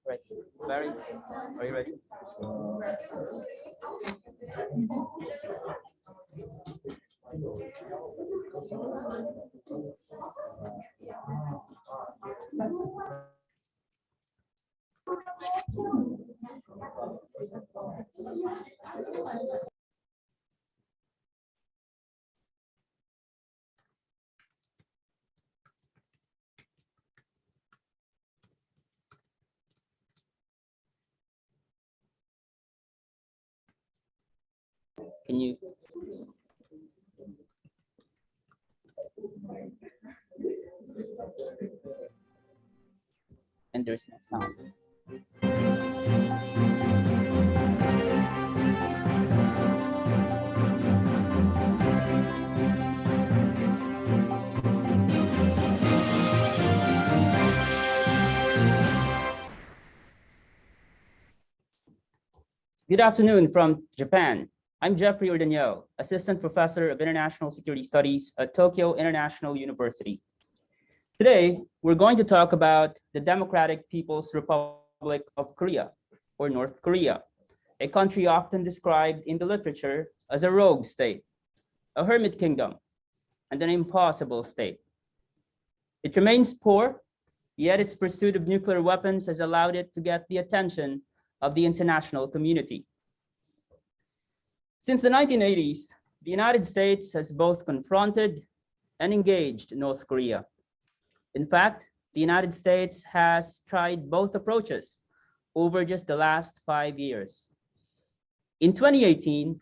Right. Barry, are you ready? Can you? And there's no sound. Good afternoon from Japan. I'm Jeffrey Ordaniel, Assistant Professor of International Security Studies at Tokyo International University. Today, we're going to talk about the Democratic People's Republic of Korea, or North Korea, a country often described in the literature as a rogue state, a hermit kingdom, and an impossible state. It remains poor, yet its pursuit of nuclear weapons has allowed it to get the attention of the international community. Since the 1980s, the United States has both confronted and engaged North Korea. In fact, the United States has tried both approaches over just the last 5 years. In 2018,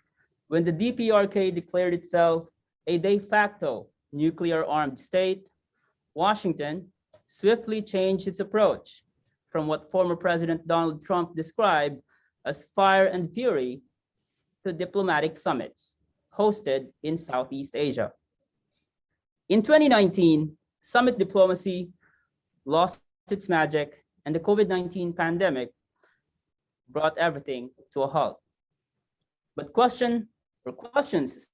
when the DPRK declared itself a de facto nuclear-armed state, Washington swiftly changed its approach from what former President Donald Trump described as fire and fury to diplomatic summits hosted in Southeast Asia. In 2019, summit diplomacy lost its magic, and the COVID-19 pandemic brought everything to a halt. But questions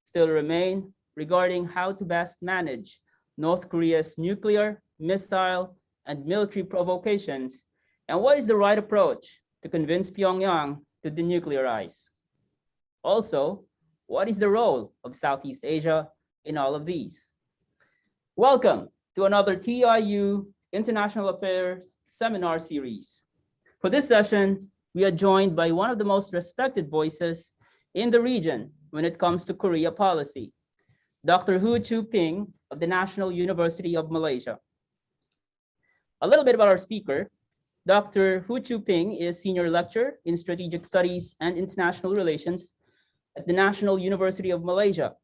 still remain regarding how to best manage North Korea's nuclear, missile, and military provocations, and what is the right approach to convince Pyongyang to denuclearize? Also, what is the role of Southeast Asia in all of these? Welcome to another TIU International Affairs Seminar Series. For this session, we are joined by one of the most respected voices in the region when it comes to Korea policy, Dr. Chiew of the National University of Malaysia. A little bit about our speaker. Dr. Chiew is Senior Lecturer in Strategic Studies and International Relations at the National University of Malaysia.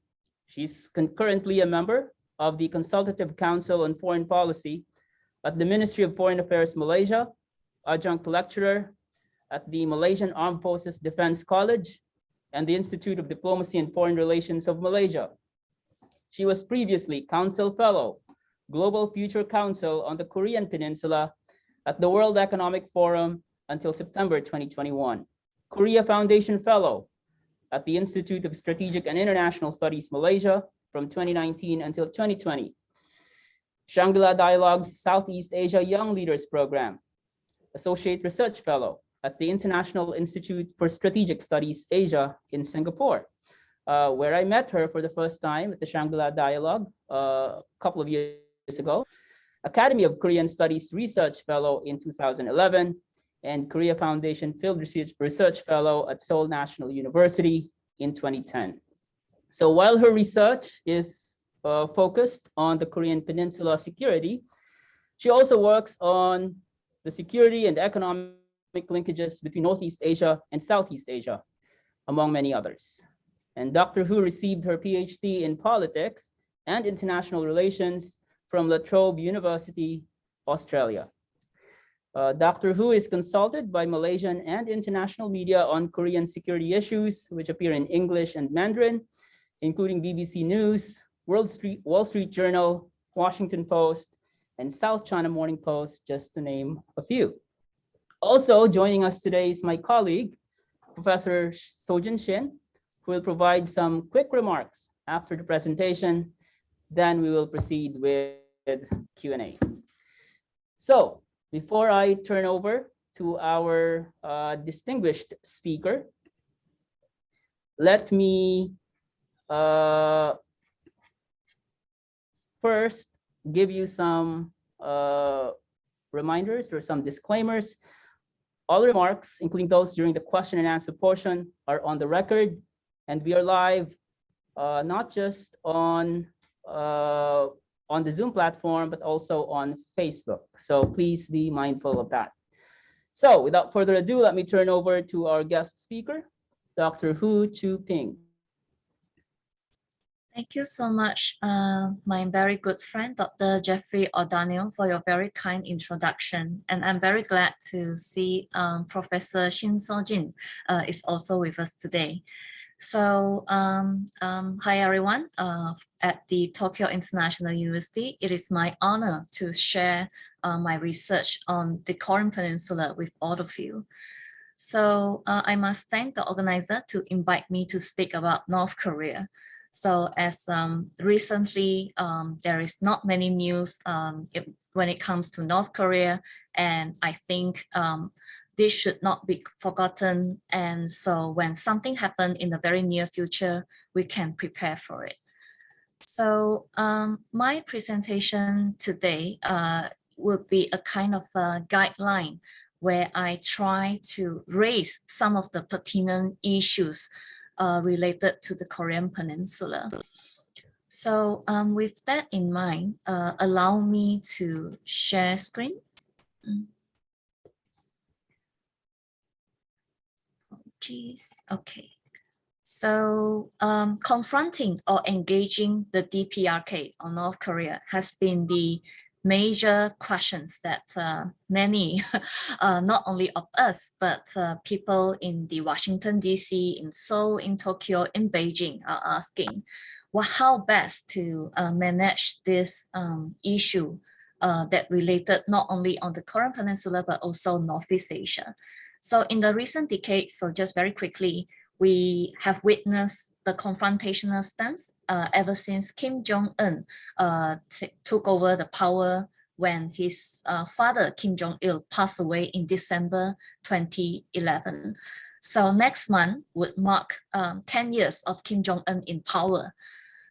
She's currently a member of the Consultative Council on Foreign Policy at the Ministry of Foreign Affairs Malaysia, Adjunct Lecturer at the Malaysian Armed Forces Defense College and the Institute of Diplomacy and Foreign Relations of Malaysia. She was previously Council Fellow, Global Future Council on the Korean Peninsula at the World Economic Forum until September 2021, Korea Foundation Fellow at the Institute of Strategic and International Studies Malaysia from 2019 until 2020, Shangri-La Dialogue's Southeast Asia Young Leaders Program, Associate Research Fellow at the International Institute for Strategic Studies Asia in Singapore, where I met her for the first time at the Shangri-La Dialogue a couple of years ago, Academy of Korean Studies Research Fellow in 2011, and Korea Foundation Field Research Fellow at Seoul National University in 2010. So while her research is focused on the Korean Peninsula security, she also works on the security and economic linkages between Northeast Asia and Southeast Asia, among many others. And Dr. Hu received her PhD in politics and international relations from La Trobe University, Australia. Dr. Hu is consulted by Malaysian and international media on Korean security issues, which appear in English and Mandarin, including BBC News, Wall Street Journal, Washington Post, and South China Morning Post, just to name a few. Also joining us today is my colleague, Professor Sojin Shin, who will provide some quick remarks after the presentation. Then we will proceed with Q&A. So before I turn over to our distinguished speaker, let me first give you some reminders or some disclaimers. All remarks, including those during the question and answer portion, are on the record, and we are live not just on the Zoom platform, but also on Facebook. So please be mindful of that. So without further ado, let me turn over to our guest speaker, Dr. Hu Chu-ping. Thank you so much, my very good friend, Dr. Jeffrey Ordaniel, for your very kind introduction. And I'm very glad to see Professor Shin So-jin is also with us today. So hi everyone, at the Tokyo International University, it is my honor to share my research on the Korean Peninsula with all of you. So I must thank the organizer to invite me to speak about North Korea. So as recently, there is not many news when it comes to North Korea, and I think this should not be forgotten. And so when something happens in the very near future, we can prepare for it. So my presentation today will be a kind of a guideline where I try to raise some of the pertinent issues related to the Korean Peninsula. So with that in mind, allow me to share screen. Okay. So confronting or engaging the DPRK or North Korea has been the major questions that many, not only of us, but people in the Washington, DC, in Seoul, in Tokyo, in Beijing are asking, well, how best to manage this issue that related not only on the Korean Peninsula, but also Northeast Asia. So in the recent decade, so just very quickly, we have witnessed the confrontational stance ever since Kim Jong-un took over the power when his father, Kim Jong-il, passed away in December 2011. So next month would mark 10 years of Kim Jong-un in power.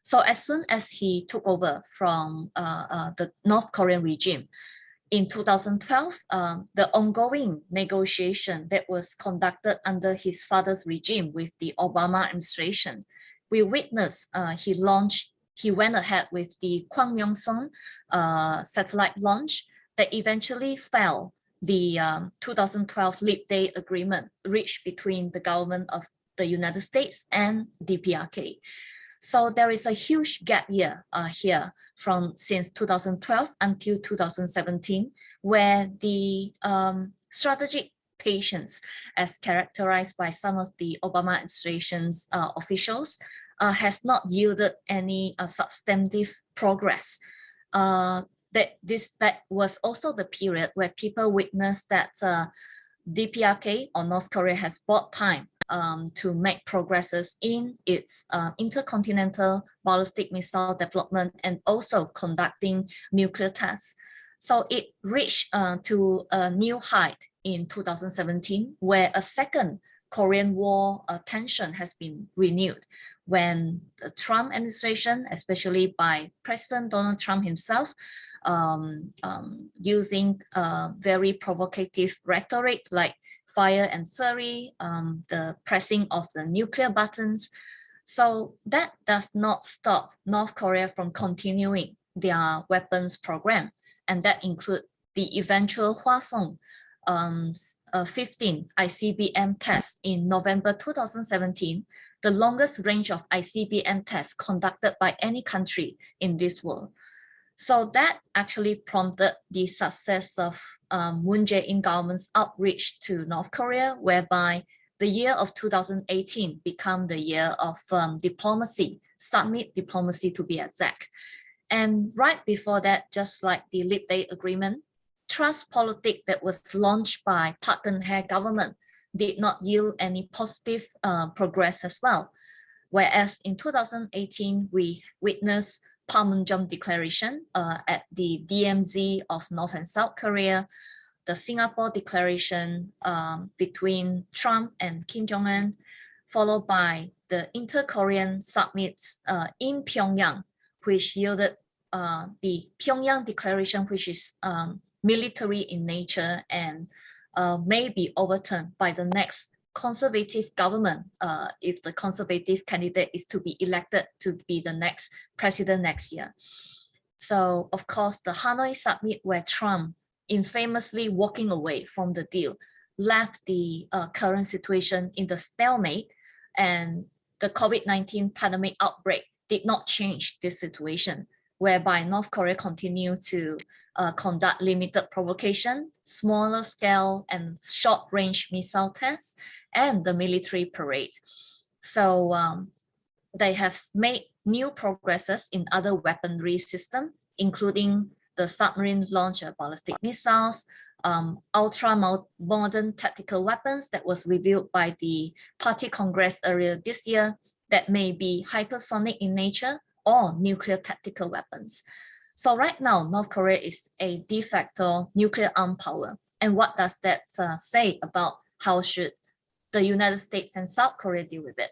So as soon as he took over from the North Korean regime, in 2012, the ongoing negotiation that was conducted under his father's regime with the Obama administration, we witnessed he went ahead with the Kwangmyongson satellite launch that eventually fell the 2012 Leap Day agreement reached between the government of the United States and DPRK. So there is a huge gap year here from since 2012 until 2017, where the strategic patience, as characterized by some of the Obama administration's officials, has not yielded any substantive progress. That was also the period where people witnessed that DPRK or North Korea has bought time to make progresses in its intercontinental ballistic missile development and also conducting nuclear tests. So it reached to a new height in 2017, where a second Korean War tension has been renewed when the Trump administration, especially by President Donald Trump himself, using very provocative rhetoric like fire and fury, the pressing of the nuclear buttons. So that does not stop North Korea from continuing their weapons program, and that include the eventual Hwasong 15 ICBM test in November 2017, the longest range of ICBM tests conducted by any country in this world. So that actually prompted the success of Moon Jae-in government's outreach to North Korea, whereby the year of 2018 became the year of diplomacy, summit diplomacy to be exact. And right before that, just like the Leap Day Agreement, trust politics that was launched by Park Geun-hye government did not yield any positive progress as well. Whereas in 2018, we witnessed Panmunjom Declaration at the DMZ of North and South Korea, the Singapore Declaration between Trump and Kim Jong-un, followed by the Inter-Korean summits in Pyongyang, which yielded the Pyongyang Declaration, which is military in nature and may be overturned by the next conservative government if the conservative candidate is to be elected to be the next president next year. So, of course, the Hanoi summit where Trump, infamously walking away from the deal, left the current situation in the stalemate, and the COVID-19 pandemic outbreak did not change this situation, whereby North Korea continued to conduct limited provocation, smaller scale and short-range missile tests, and the military parade. So they have made new progresses in other weaponry systems, including the submarine launcher ballistic missiles, ultra-modern tactical weapons that was revealed by the Party Congress earlier this year that may be hypersonic in nature or nuclear tactical weapons. So right now, North Korea is a de facto nuclear armed power. And what does that say about how should the United States and South Korea deal with it?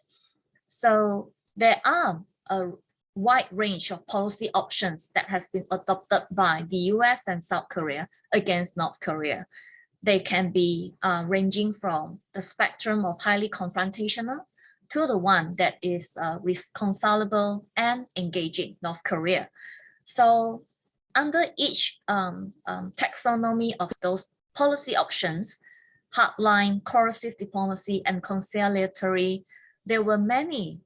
So there are a wide range of policy options that has been adopted by the US and South Korea against North Korea. They can be ranging from the spectrum of highly confrontational to the one that is reconcilable and engaging North Korea. So under each taxonomy of those policy options, hardline, coercive diplomacy, and conciliatory, there were many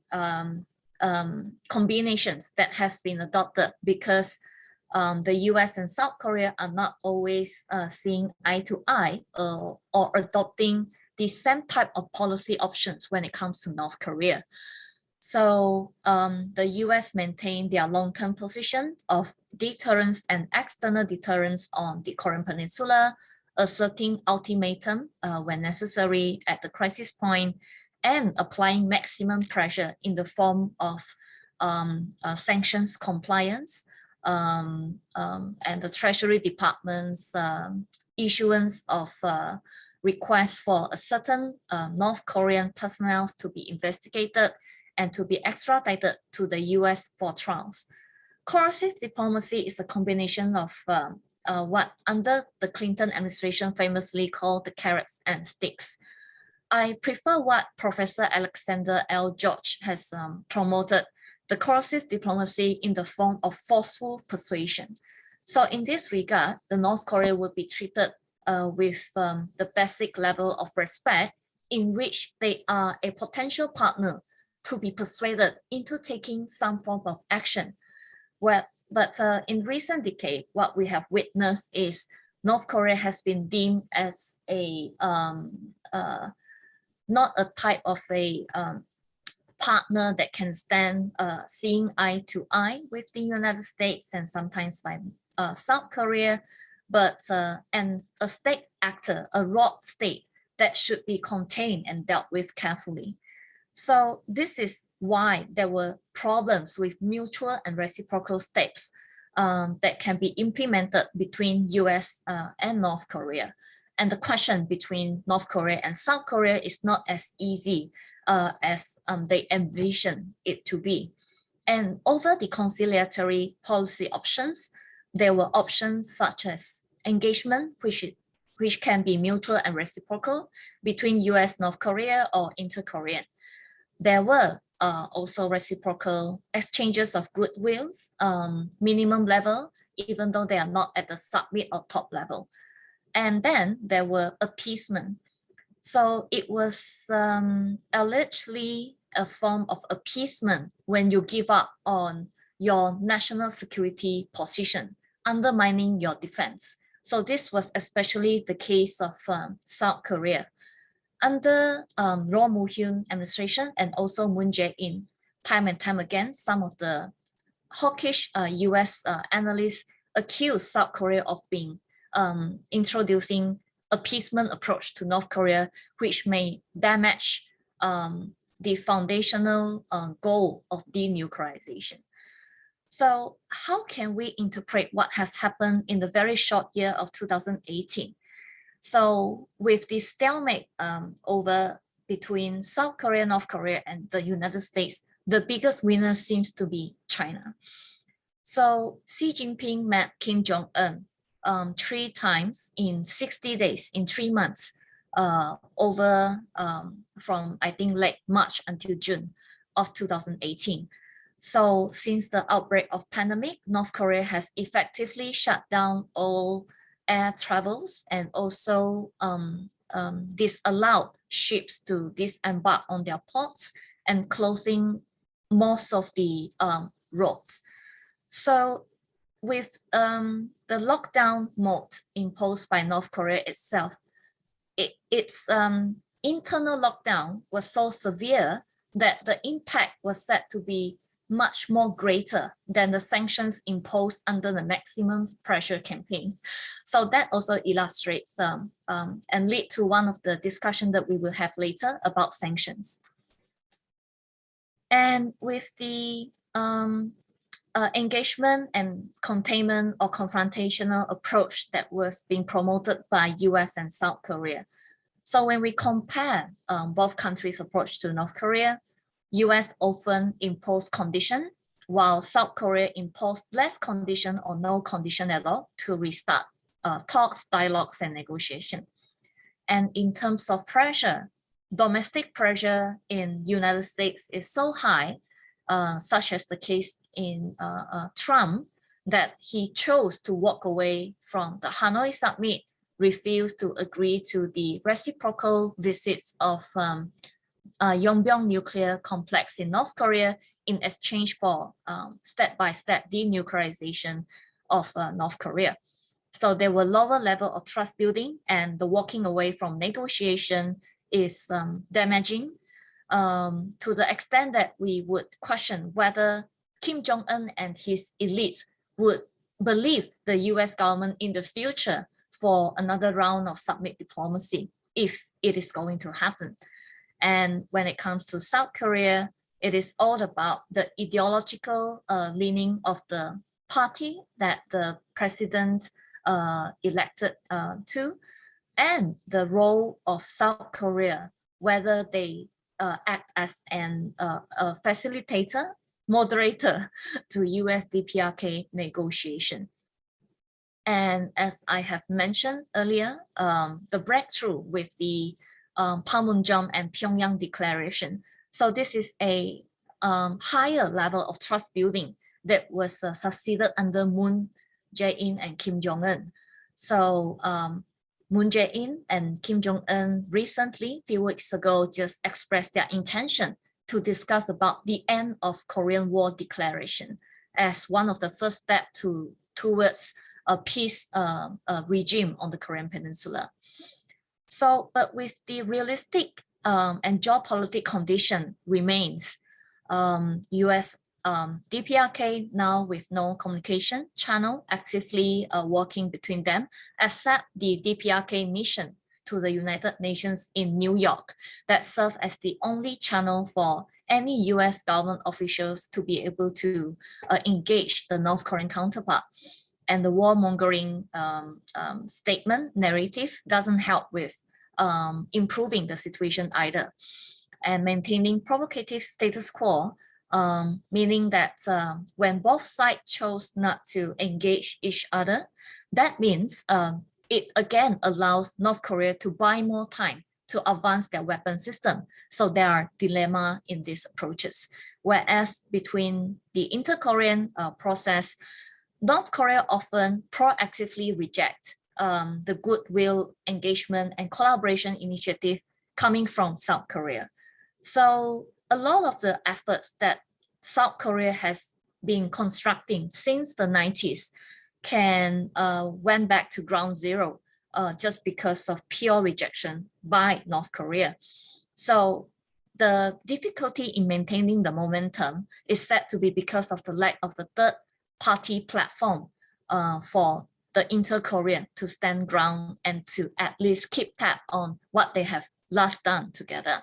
combinations that has been adopted because the US and South Korea are not always seeing eye to eye or adopting the same type of policy options when it comes to North Korea. So the US maintained their long-term position of deterrence and external deterrence on the Korean Peninsula, asserting ultimatum when necessary at the crisis point, and applying maximum pressure in the form of sanctions compliance and the Treasury Department's issuance of requests for a certain North Korean personnel to be investigated and to be extradited to the US for trials. Coercive diplomacy is a combination of what under the Clinton administration famously called the carrots and sticks. I prefer what Professor Alexander L. George has promoted, the coercive diplomacy in the form of forceful persuasion. So in this regard, the North Korea would be treated with the basic level of respect in which they are a potential partner to be persuaded into taking some form of action. But in recent decade, what we have witnessed is North Korea has been deemed as a not a type of a partner that can stand seeing eye to eye with the United States and sometimes by South Korea, but and a state actor, a rogue state that should be contained and dealt with carefully. So this is why there were problems with mutual and reciprocal steps that can be implemented between US and North Korea. And the question between North Korea and South Korea is not as easy as they envision it to be. And over the conciliatory policy options, there were options such as engagement, which can be mutual and reciprocal between US, North Korea, or inter-Korean. There were also reciprocal exchanges of goodwills, minimum level, even though they are not at the sub-mid or top level. And then there were appeasement. So it was allegedly a form of appeasement when you give up on your national security position, undermining your defense. So this was especially the case of South Korea. Under Roh Moo-hyun administration and also Moon Jae-in, time and time again, some of the hawkish US analysts accused South Korea of being introducing appeasement approach to North Korea, which may damage the foundational goal of denuclearization. So how can we interpret what has happened in the very short year of 2018? So with the stalemate over between South Korea, North Korea, and the United States, the biggest winner seems to be China. So Xi Jinping met Kim Jong-un 3 times in 60 days, in 3 months, over from I think late March until June of 2018. So since the outbreak of pandemic, North Korea has effectively shut down all air travels and also disallowed ships to disembark on their ports and closing most of the roads. So with the lockdown mode imposed by North Korea itself, its internal lockdown was so severe that the impact was said to be much more greater than the sanctions imposed under the maximum pressure campaign. So that also illustrates and lead to one of the discussion that we will have later about sanctions. And with the engagement and containment or confrontational approach that was being promoted by US and South Korea. So when we compare both countries' approach to North Korea, US often imposed condition, while South Korea imposed less condition or no condition at all to restart talks, dialogues, and negotiation. And in terms of pressure, domestic pressure in United States is so high, such as the case in Trump, that he chose to walk away from the Hanoi summit, refused to agree to the reciprocal visits of Yongbyon nuclear complex in North Korea in exchange for step-by-step denuclearization of North Korea. So there were lower level of trust building, and the walking away from negotiation is damaging to the extent that we would question whether Kim Jong-un and his elites would believe the US government in the future for another round of summit diplomacy, if it is going to happen. And when it comes to South Korea, it is all about the ideological leaning of the party that the president elected to, and the role of South Korea, whether they act as a facilitator, moderator to US DPRK negotiation. And as I have mentioned earlier, the breakthrough with the Panmunjom and Pyongyang declaration. So this is a higher level of trust building that was succeeded under Moon Jae-in and Kim Jong-un. So Moon Jae-in and Kim Jong-un recently, a few weeks ago, just expressed their intention to discuss about the end of Korean War declaration as one of the first steps towards a peace regime on the Korean Peninsula. So, but with the realistic and geopolitical condition remains, US DPRK now with no communication channel actively working between them, except the DPRK mission to the United Nations in New York that serve as the only channel for any US government officials to be able to engage the North Korean counterpart. and the warmongering statement narrative doesn't help with improving the situation either. And maintaining provocative status quo, meaning that when both sides chose not to engage each other, that means it again allows North Korea to buy more time to advance their weapon system. So there are dilemma in these approaches. Whereas between the inter-Korean process, North Korea often proactively reject the goodwill engagement and collaboration initiative coming from South Korea. So a lot of the efforts that South Korea has been constructing since the 90s can went back to ground zero just because of pure rejection by North Korea. So the difficulty in maintaining the momentum is said to be because of the lack of the third party platform for the inter-Korean to stand ground and to at least keep tab on what they have last done together.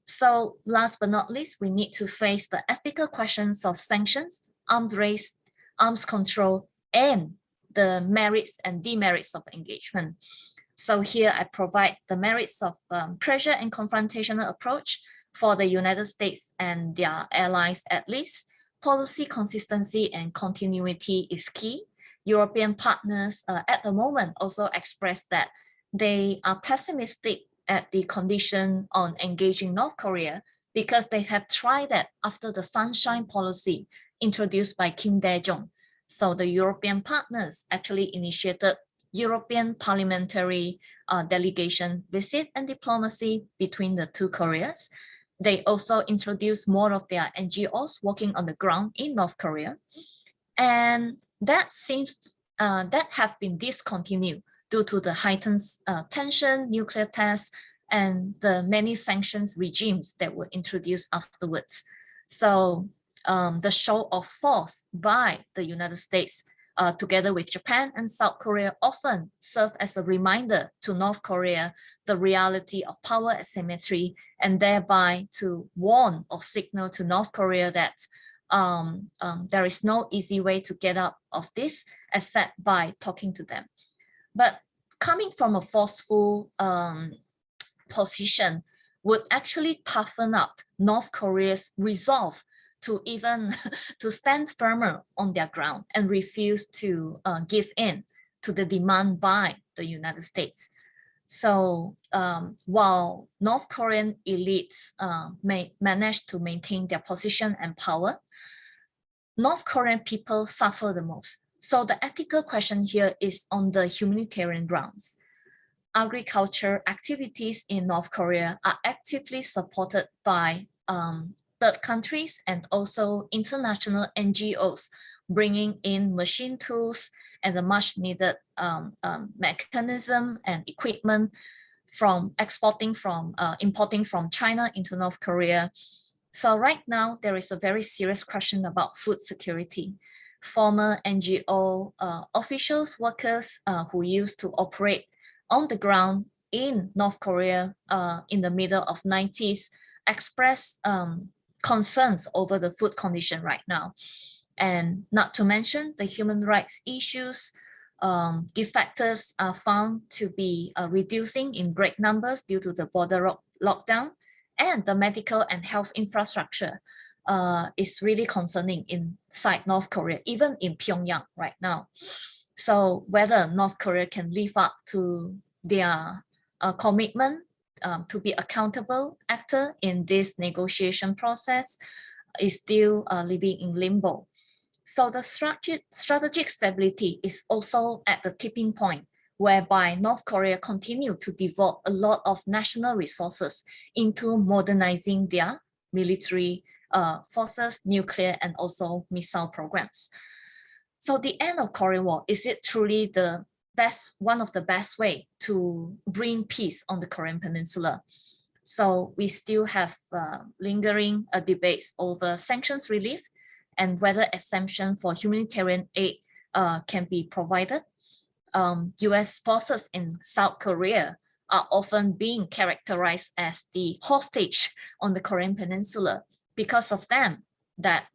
So last but not least, we need to face the ethical questions of sanctions, arms race, arms control, and the merits and demerits of engagement. So here I provide the merits of pressure and confrontational approach for the United States and their allies at least. Policy consistency and continuity is key. European partners at the moment also expressed that they are pessimistic at the condition on engaging North Korea because they have tried that after the sunshine policy introduced by Kim Dae-jung. So the European partners actually initiated European parliamentary delegation visit and diplomacy between the two Koreas. They also introduced more of their NGOs working on the ground in North Korea. And that seems that have been discontinued due to the heightened tension, nuclear tests, and the many sanctions regimes that were introduced afterwards. So the show of force by the United States together with Japan and South Korea often serve as a reminder to North Korea the reality of power asymmetry, and thereby to warn or signal to North Korea that there is no easy way to get out of this except by talking to them. But coming from a forceful position would actually toughen up North Korea's resolve to even to stand firmer on their ground and refuse to give in to the demand by the United States. So while North Korean elites may manage to maintain their position and power, North Korean people suffer the most. So the ethical question here is on the humanitarian grounds. Agriculture activities in North Korea are actively supported by third countries and also international NGOs, bringing in machine tools and the much needed mechanism and equipment from importing from China into North Korea. So right now, there is a very serious question about food security. Former NGO officials, workers who used to operate on the ground in North Korea in the middle of 90s expressed concerns over the food condition right now. And not to mention the human rights issues. Defectors are found to be reducing in great numbers due to the border lockdown, and the medical and health infrastructure is really concerning inside North Korea, even in Pyongyang right now. So whether North Korea can live up to their commitment to be accountable actor in this negotiation process is still living in limbo. So the strategic stability is also at the tipping point, whereby North Korea continue to devote a lot of national resources into modernizing their military forces, nuclear, and also missile programs. So the end of Korean War, is it truly the one of the best way to bring peace on the Korean Peninsula? So we still have lingering debates over sanctions relief and whether exemption for humanitarian aid can be provided. US forces in South Korea are often being characterized as the hostage on the Korean Peninsula. Because of them, that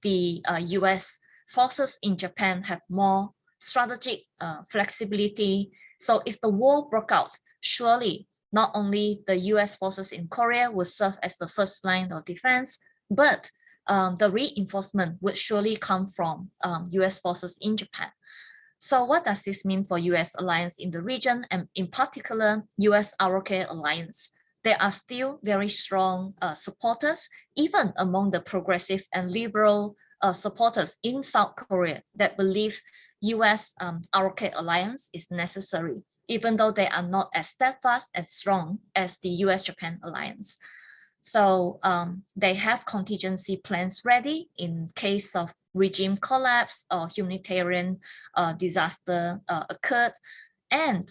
the US forces in Japan have more strategic flexibility. So if the war broke out, surely not only the US forces in Korea would serve as the first line of defense, but the reinforcement would surely come from US forces in Japan. So what does this mean for US alliance in the region, and in particular US ROK alliance? There are still very strong supporters, even among the progressive and liberal supporters in South Korea, that believe US ROK alliance is necessary, even though they are not as steadfast as strong as the US-Japan alliance. So they have contingency plans ready in case of regime collapse or humanitarian disaster occurred. And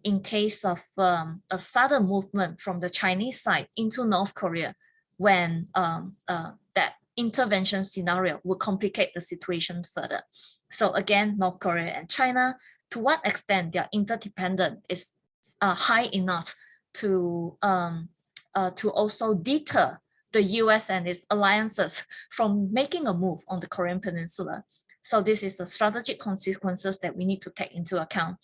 in case of a sudden movement from the Chinese side into North Korea, when that intervention scenario will complicate the situation further. So again, North Korea and China, to what extent their interdependence is high enough to also deter the US and its alliances from making a move on the Korean Peninsula. So this is the strategic consequences that we need to take into account.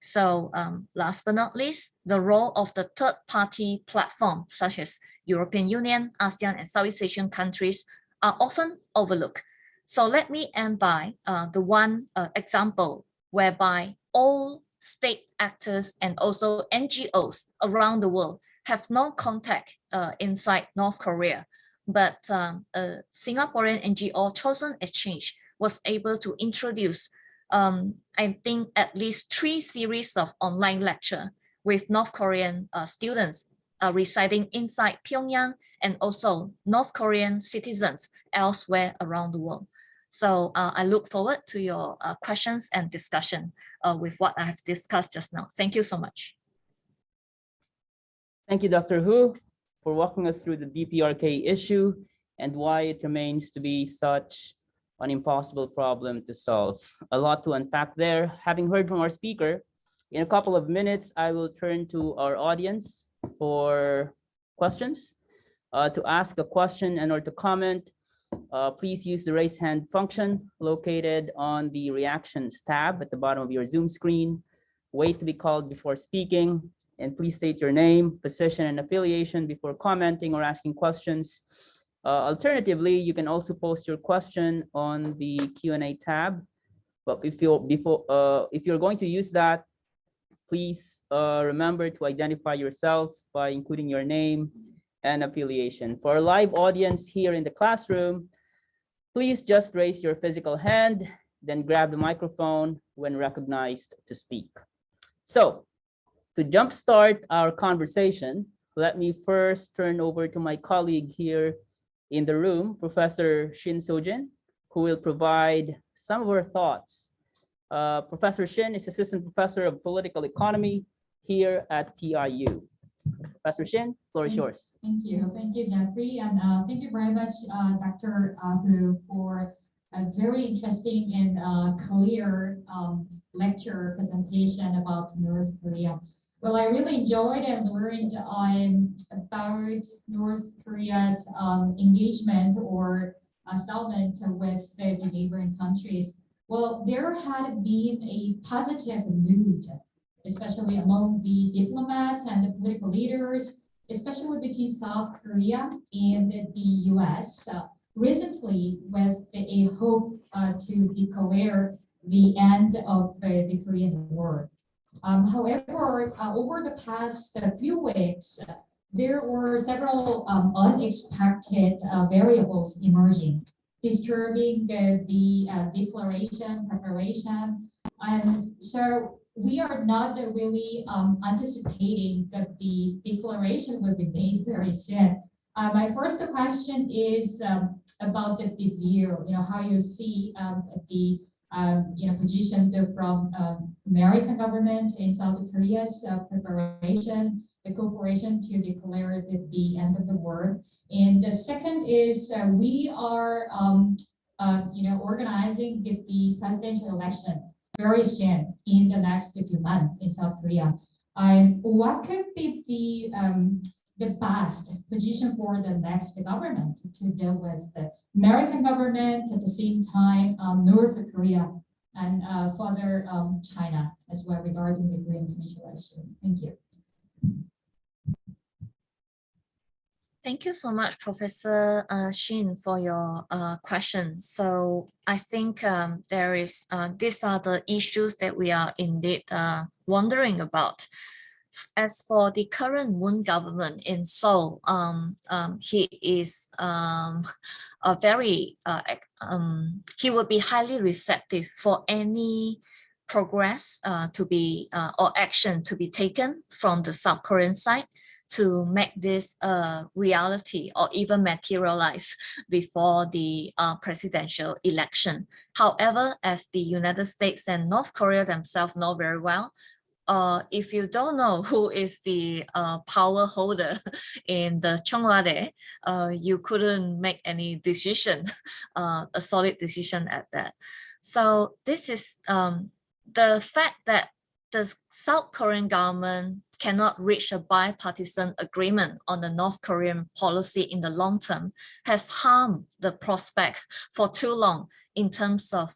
So last but not least, the role of the third-party platform, such as European Union, ASEAN, and Southeast Asian countries, are often overlooked. So let me end by the one example whereby all state actors and also NGOs around the world have no contact inside North Korea, but a Singaporean NGO, Chosen Exchange, was able to introduce I think at least 3 series of online lecture with North Korean students residing inside Pyongyang and also North Korean citizens elsewhere around the world. So I look forward to your questions and discussion with what I have discussed just now. Thank you so much. Thank you, Dr. Hu, for walking us through the DPRK issue and why it remains to be such an impossible problem to solve. A lot to unpack there. Having heard from our speaker, in a couple of minutes, I will turn to our audience for questions. To ask a question and or to comment, please use the raise hand function located on the reactions tab at the bottom of your Zoom screen. Wait to be called before speaking, and please state your name, position, and affiliation before commenting or asking questions. Alternatively, you can also post your question on the Q&A tab. But if you're going to use that, please remember to identify yourself by including your name and affiliation. For our live audience here in the classroom, please just raise your physical hand, then grab the microphone when recognized to speak. So, to jumpstart our conversation, let me first turn over to my colleague here in the room, Professor Shin Sojin, who will provide some of her thoughts. Professor Shin is Assistant Professor of Political Economy here at TIU. Professor Shin, floor is yours. Thank you, Jeffrey, and thank you very much, Dr. Hu, for a very interesting and clear lecture presentation about North Korea. Well, I really enjoyed and learned about North Korea's engagement or settlement with the neighboring countries. Well, there had been a positive mood, especially among the diplomats and the political leaders, especially between South Korea and the US, recently with a hope to declare the end of the Korean War. However, over the past few weeks, there were several unexpected variables emerging, disturbing the declaration preparation. So we are not really anticipating that the declaration will be made very soon. My first question is about the view, how you see the position from American government in South Korea's preparation, the cooperation to declare the end of the war. And the second is we are, organizing the presidential election very soon in the next few months in South Korea. What could be the best position for the next government to deal with the American government at the same time, North Korea and further China as well regarding the Korean Peninsula issue. Thank you. Thank you so much, Professor Shin, for your question. So I think these are the issues that we are indeed wondering about. As for the current Moon government in Seoul, he is he will be highly receptive for any progress to be or action to be taken from the South Korean side to make this a reality or even materialize before the presidential election. However, as the United States and North Korea themselves know very well, if you don't know who is the power holder in the Cheongwade, you couldn't make any decision, a solid decision at that. So this is the fact that the South Korean government cannot reach a bipartisan agreement on the North Korean policy in the long term has harmed the prospect for too long in terms of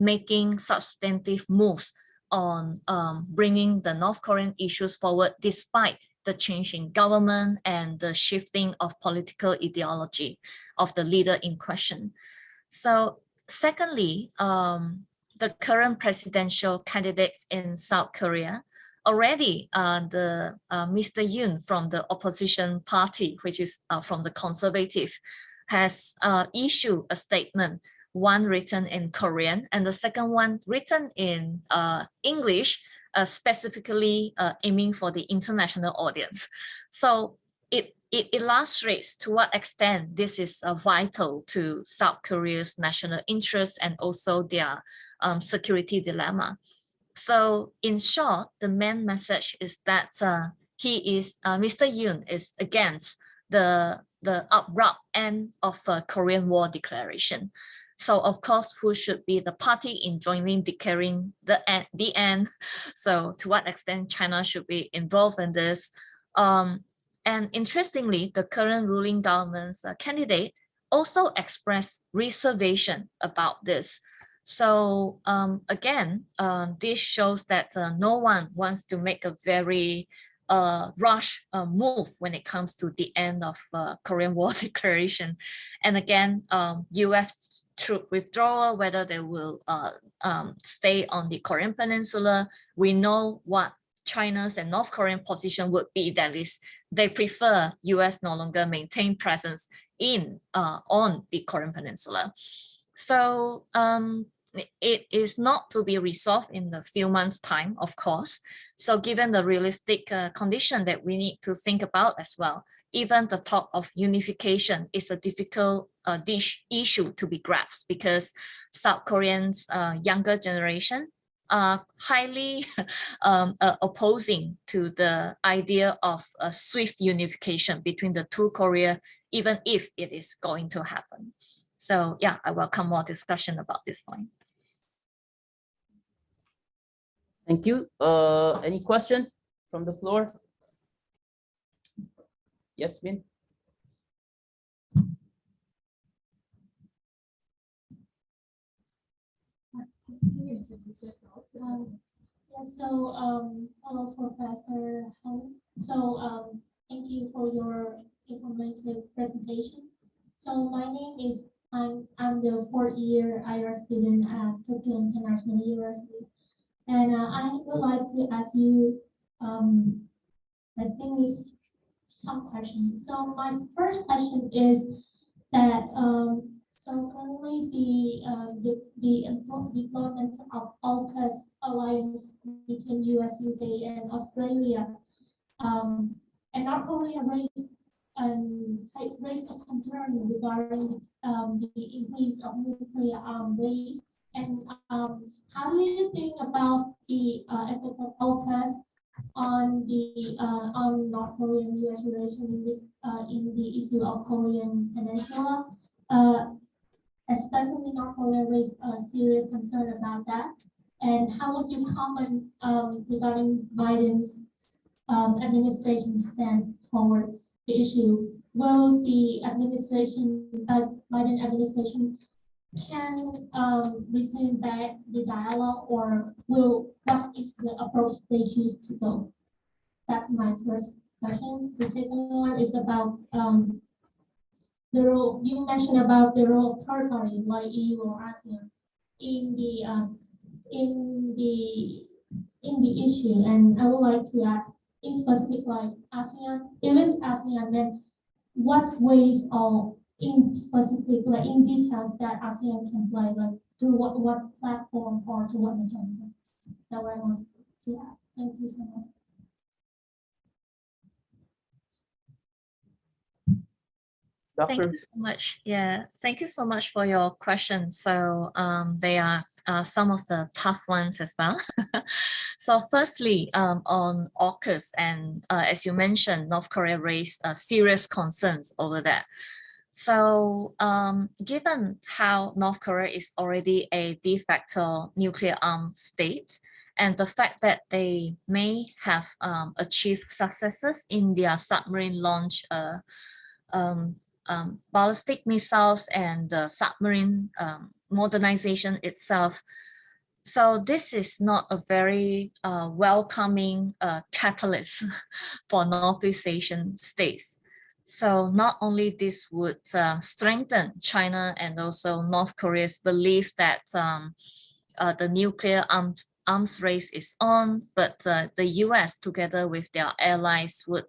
making substantive moves on bringing the North Korean issues forward despite the change in government and the shifting of political ideology of the leader in question. So secondly, the current presidential candidates in South Korea already Mr. Yoon from the opposition party, which is from the conservative, has issued a statement, one written in Korean and the second one written in English, specifically aiming for the international audience. So it illustrates to what extent this is vital to South Korea's national interests and also their security dilemma. So in short, the main message is that Mr. Yoon is against the abrupt end of a Korean War declaration. So of course, who should be the party in jointly declaring the end? So to what extent China should be involved in this? And interestingly, the current ruling government's candidate also expressed reservation about this. So again, this shows that no one wants to make a very rush move when it comes to the end of Korean War declaration. And again, US troop withdrawal, whether they will stay on the Korean Peninsula, we know what China's and North Korean position would be, that is they prefer US no longer maintain presence on the Korean Peninsula. So it is not to be resolved in a few months' time, of course. So given the realistic condition that we need to think about as well, even the talk of unification is a difficult issue to be grasped because South Koreans' younger generation are highly opposing to the idea of a swift unification between the two Korea, even if it is going to happen. So yeah, I welcome more discussion about this point. Thank you. Any question from the floor? Yes, Min. Can you introduce yourself? Yeah, so hello, Professor Hong. So thank you for your informative presentation. So my name is, I'm the fourth-year EAIR student at Tokyo International University. And I would like to ask you, I think it's some questions. So my first question is that, so currently the deployment of AUKUS alliance between US, UK, and Australia, and North Korea raised a concern regarding the increase of nuclear arms race. And how do you think about the effect of AUKUS on North Korean US relation in the issue of Korean Peninsula? Especially North Korea raised a serious concern about that. And how would you comment regarding Biden's administration stand toward the issue. Will the administration, Biden administration, can resume back the dialogue, or what is the approach they choose to go? That's my first question. The second one is about the role you mentioned about the role of third party like EU or ASEAN in the issue, and I would like to ask in specific like ASEAN. If it's ASEAN, then what ways or in specific like in details that ASEAN can play, like through what platform or to what mechanism? That's what I want to ask. Thank you so much. Thank you so much. Yeah, thank you so much for your questions. So they are some of the tough ones as well. So firstly, on AUKUS, and as you mentioned, North Korea raised serious concerns over that. So given how North Korea is already a de facto nuclear armed state, and the fact that they may have achieved successes in their submarine launch ballistic missiles and the submarine modernization itself. So this is not a very welcoming catalyst for Northeast Asian states. So not only this would strengthen China and also North Korea's belief that the nuclear arms race is on, but the US together with their allies would,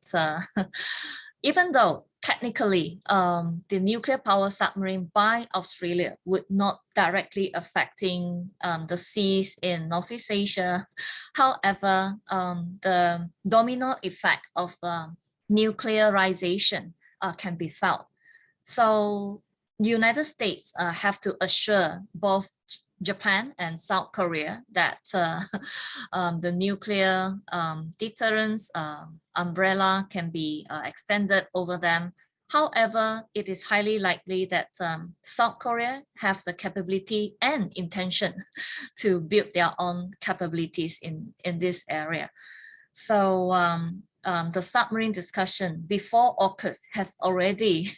even though technically the nuclear power submarine by Australia would not directly affecting the seas in Northeast Asia. However, the domino effect of nuclearization can be felt. So the United States have to assure both Japan and South Korea that the nuclear deterrence umbrella can be extended over them. However, it is highly likely that South Korea have the capability and intention to build their own capabilities in this area. So the submarine discussion before AUKUS has already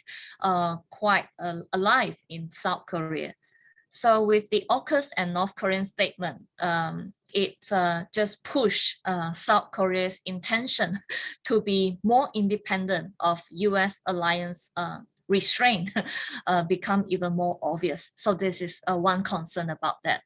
quite alive in South Korea. So with the AUKUS and North Korean statement, it just pushed South Korea's intention to be more independent of US alliance restraint become even more obvious. So this is one concern about that.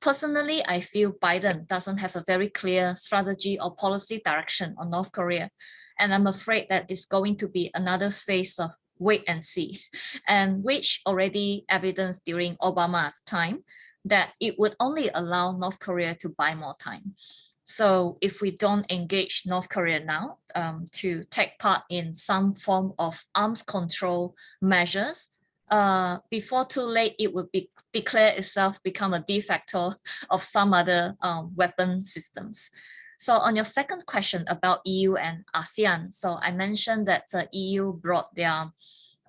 Personally, I feel Biden doesn't have a very clear strategy or policy direction on North Korea. And I'm afraid that it's going to be another phase of wait and see, and which already evidenced during Obama's time that it would only allow North Korea to buy more time. So if we don't engage North Korea now to take part in some form of arms control measures, before too late, it would declare itself become a de facto of some other weapon systems. So on your second question about EU and ASEAN, so I mentioned that EU brought their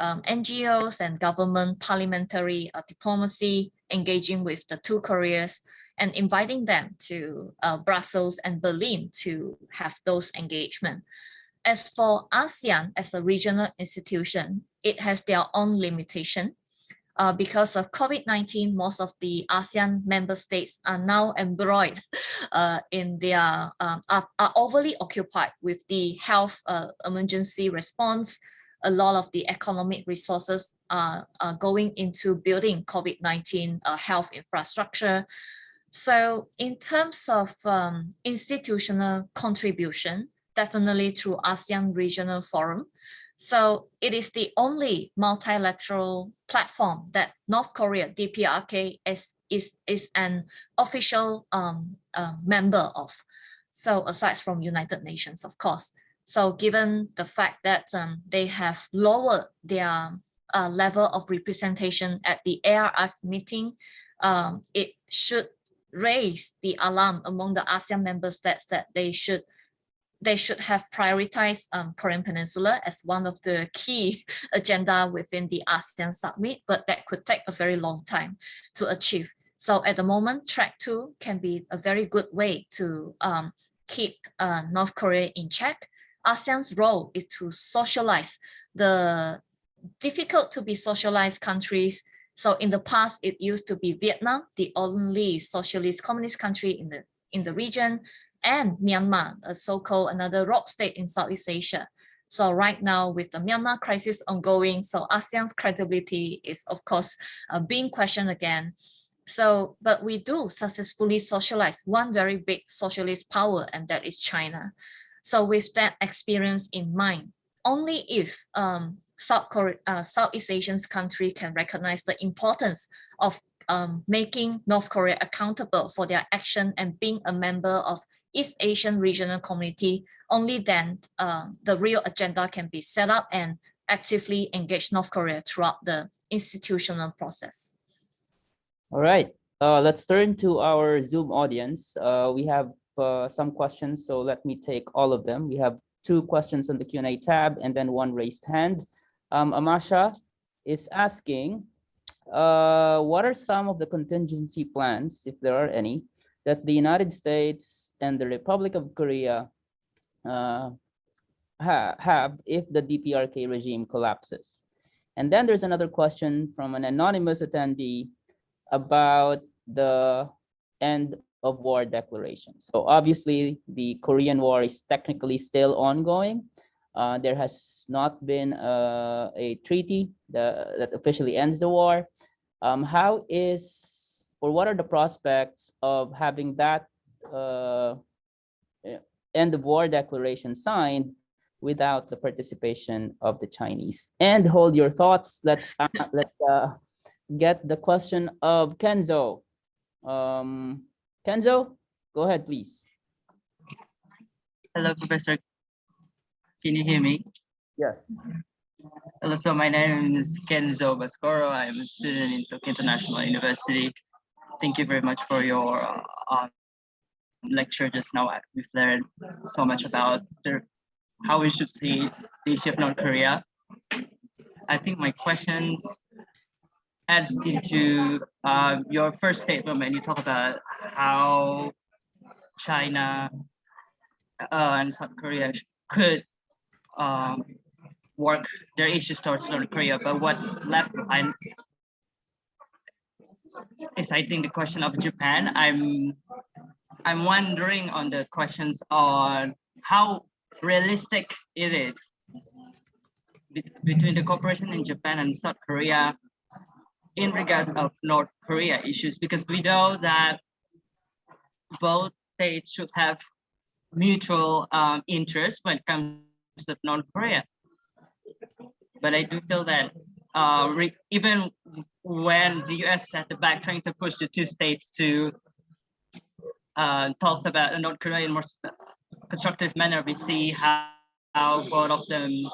NGOs and government parliamentary diplomacy engaging with the two Koreas and inviting them to Brussels and Berlin to have those engagement. As for ASEAN as a regional institution, it has their own limitation. Because of COVID-19, most of the ASEAN member states are now embroiled in their, are overly occupied with the health emergency response. A lot of the economic resources are going into building COVID-19 health infrastructure. So in terms of institutional contribution, definitely through ASEAN Regional Forum. So it is the only multilateral platform that North Korea, DPRK, is an official member of. So aside from United Nations, of course. So given the fact that they have lowered their level of representation at the ARF meeting, it should raise the alarm among the ASEAN member states that they should have prioritized Korean Peninsula as one of the key agenda within the ASEAN summit, but that could take a very long time to achieve. So at the moment, track 2 can be a very good way to keep North Korea in check ASEAN's role is to socialize the difficult to be socialized countries. So in the past, it used to be Vietnam, the only socialist communist country in the region, and Myanmar, a so-called another rock state in Southeast Asia. So right now with the Myanmar crisis ongoing, so ASEAN's credibility is of course being questioned again. So, but we do successfully socialize one very big socialist power, and that is China. So with that experience in mind, only if Southeast Asian country can recognize the importance of making North Korea accountable for their action and being a member of East Asian regional community, only then the real agenda can be set up and actively engage North Korea throughout the institutional process. All right, let's turn to our Zoom audience. We have some questions, so let me take all of them. We have 2 questions on the Q&A tab and then 1 raised hand. Amasha is asking, what are some of the contingency plans, if there are any, that the United States and the Republic of Korea have if the DPRK regime collapses? And then there's another question from an anonymous attendee about the end of war declaration. So obviously the Korean War is technically still ongoing. There has not been a treaty that officially ends the war. What are the prospects of having that end of war declaration signed without the participation of the Chinese? And hold your thoughts. Let's get the question of Kenzo. Kenzo, go ahead, please. Hello, Professor. Can you hear me? Yes. Hello, so my name is Kenzo Bascoro. I'm a student in Tokyo International University. Thank you very much for your lecture just now. We've learned so much about how we should see the issue of North Korea. I think my questions adds into your first statement when you talk about how China and South Korea could work their issues towards North Korea, but what's left behind is, I think, the question of Japan. I'm wondering on the questions on how realistic it is between the cooperation in Japan and South Korea in regards of North Korea issues, because we know that both states should have mutual interest when it comes to North Korea. But I do feel that even when the US at the back trying to push the 2 states to talk about North Korea in a more constructive manner, we see how both of them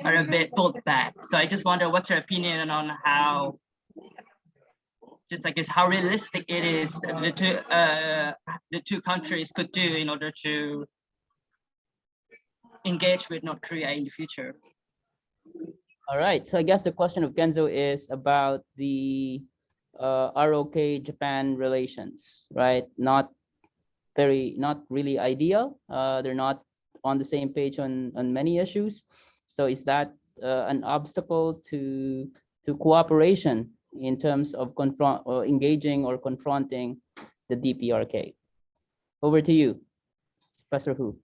are a bit pulled back. So I just wonder what's your opinion on how, just I guess, how realistic it is the two countries could do in order to engage with North Korea in the future. All right, so I guess the question of Kenzo is about the ROK-Japan relations, right? Not really ideal. They're not on the same page on many issues. So is that an obstacle to cooperation in terms of engaging or confronting the DPRK? Over to you, Professor Hu.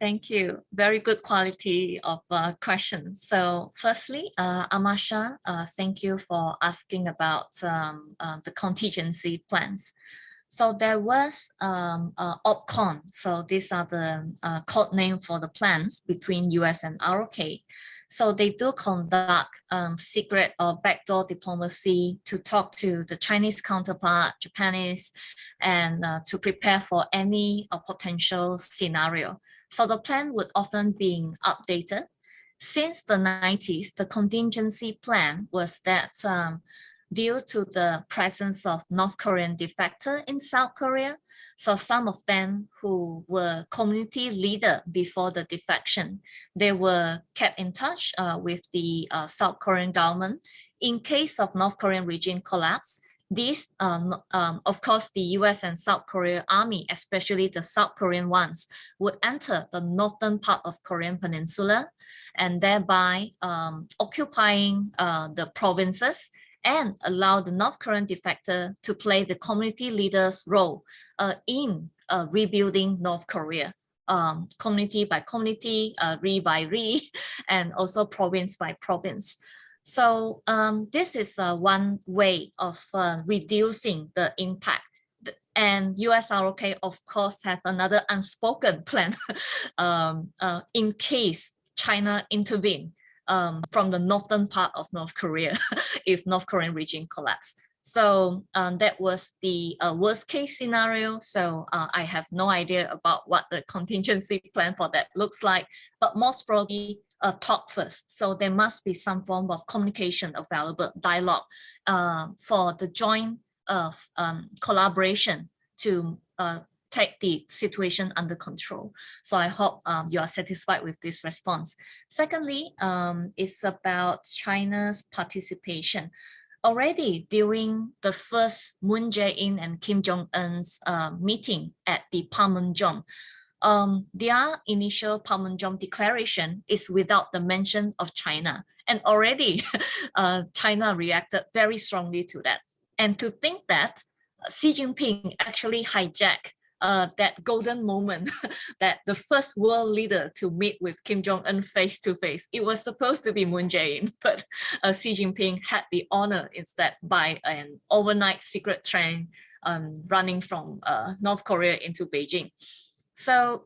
Thank you. Very good quality of question. So firstly, Amasha, thank you for asking about the contingency plans. So there was OPCON. So these are the code name for the plans between US and ROK. So they do conduct secret or backdoor diplomacy to talk to the Chinese counterpart, Japanese, and to prepare for any potential scenario. So the plan would often be updated. Since the 90s, the contingency plan was that due to the presence of North Korean defector in South Korea, so some of them who were community leader before the defection, they were kept in touch with the South Korean government. In case of North Korean regime collapse, These, of course, the US and South Korea army, especially the South Korean ones, would enter the northern part of Korean Peninsula and thereby occupying the provinces and allow the North Korean defector to play the community leader's role in rebuilding North Korea. Community by community, re by re, and also province by province. So this is one way of reducing the impact. And USROK, of course, have another unspoken plan in case China intervene from the northern part of North Korea if North Korean regime collapse. So that was the worst case scenario. So I have no idea about what the contingency plan for that looks like, but most probably talk first. So there must be some form of communication available, dialogue for the joint collaboration to take the situation under control. So I hope you are satisfied with this response. Secondly, it's about China's participation. Already during the first Moon Jae-in and Kim Jong-un's meeting at the Panmunjom, their initial Panmunjom declaration is without the mention of China. And already China reacted very strongly to that. And to think that Xi Jinping actually hijacked that golden moment that the first world leader to meet with Kim Jong-un face to face. It was supposed to be Moon Jae-in, but Xi Jinping had the honor instead by an overnight secret train running from North Korea into Beijing. So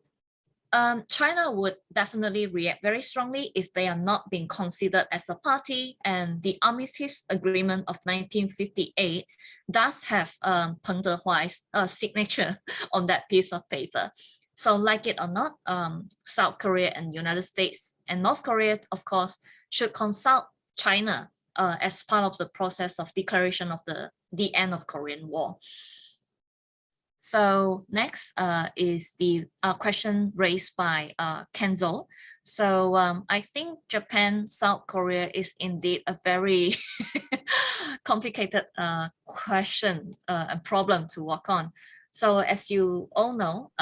China would definitely react very strongly if they are not being considered as a party, and the Armistice Agreement of 1958 does have Peng Dehuai's signature on that piece of paper. So like it or not, South Korea and United States and North Korea, of course, should consult China as part of the process of declaration of the end of Korean War. So next is the question raised by Kenzo. So I think Japan, South Korea is indeed a very complicated question and problem to work on. So as you all know,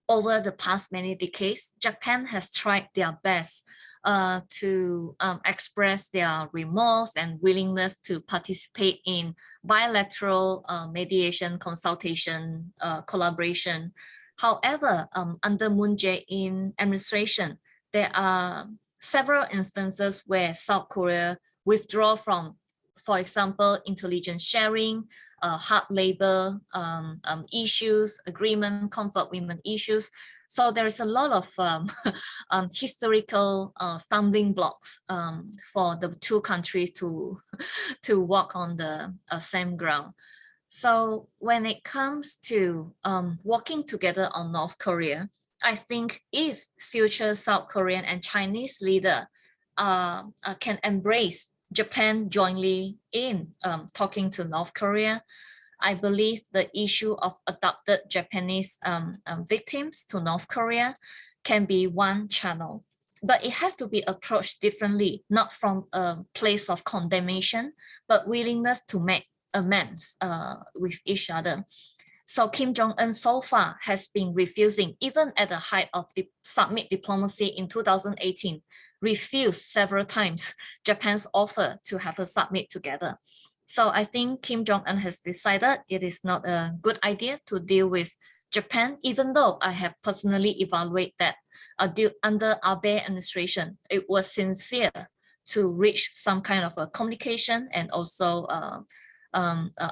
over the past many decades, Japan has tried their best to express their remorse and willingness to participate in bilateral mediation, consultation, collaboration. However, under Moon Jae-in administration, there are several instances where South Korea withdraw from, for example, intelligence sharing, hard labor issues, agreement, comfort women issues. So there is a lot of historical stumbling blocks for the two countries to walk on the same ground. So when it comes to working together on North Korea, I think if future South Korean and Chinese leader can embrace Japan jointly in talking to North Korea, I believe the issue of adopted Japanese victims to North Korea can be one channel, but it has to be approached differently, not from a place of condemnation, but willingness to make amends with each other. So Kim Jong-un so far has been refusing, even at the height of the summit diplomacy in 2018, refused several times Japan's offer to have a summit together. So I think Kim Jong-un has decided it is not a good idea to deal with Japan, even though I have personally evaluated that under Abe administration, it was sincere to reach some kind of a communication and also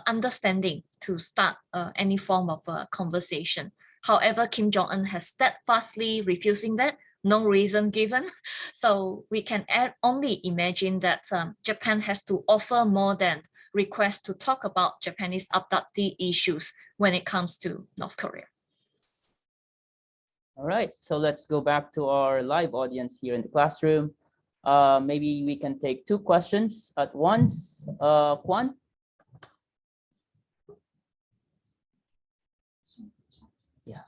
understanding to start any form of conversation. However, Kim Jong-un has steadfastly refusing that, no reason given. So we can only imagine that Japan has to offer more than request to talk about Japanese abductee issues when it comes to North Korea. All right, so let's go back to our live audience here in the classroom. Maybe we can take two questions at once. Kwan? Yeah.